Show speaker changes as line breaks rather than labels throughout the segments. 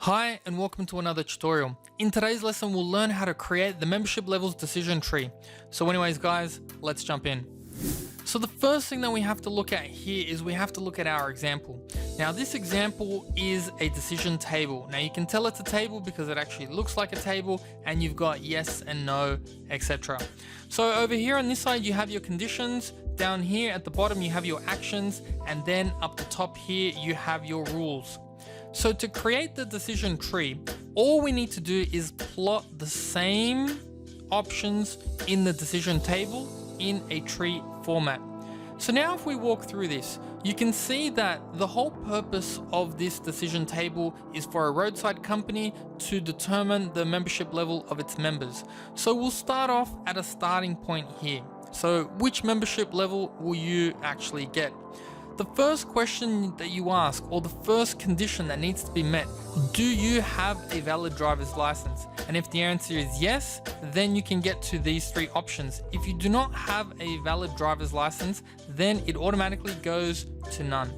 Hi and welcome to another tutorial. In today's lesson we'll learn how to create the membership levels decision tree. So anyways guys, let's jump in. So the first thing that we have to look at here is we have to look at our example. Now this example is a decision table. Now you can tell it's a table because it actually looks like a table and you've got yes and no, etc. So over here on this side you have your conditions, down here at the bottom you have your actions, and then up the top here you have your rules. So to create the decision tree, all we need to do is plot the same options in the decision table in a tree format. So now if we walk through this, you can see that the whole purpose of this decision table is for a roadside company to determine the membership level of its members. So we'll start off at a starting point here. So which membership level will you actually get? The first question that you ask, or the first condition that needs to be met, do you have a valid driver's license? And if the answer is yes, then you can get to these three options. If you do not have a valid driver's license, then it automatically goes to none.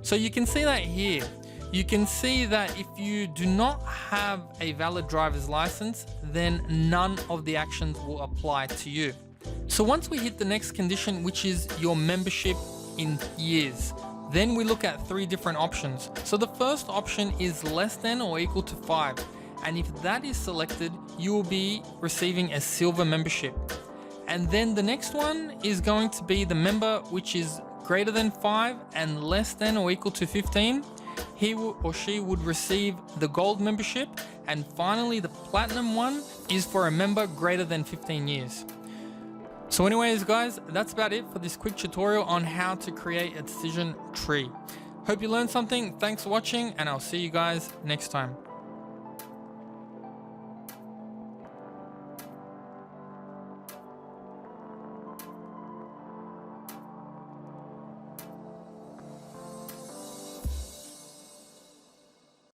So you can see that here. You can see that if you do not have a valid driver's license, then none of the actions will apply to you. So once we hit the next condition, which is your membership in years, then we look at three different options. So the first option is less than or equal to 5, and if that is selected, you will be receiving a silver membership. And then the next one is going to be the member which is greater than 5 and less than or equal to 15. He or she would receive the gold membership. And finally, the platinum one is for a member greater than 15 years. So anyways guys, that's about it for this quick tutorial on how to create a decision tree. Hope you learned something. Thanks for watching and I'll see you guys next time.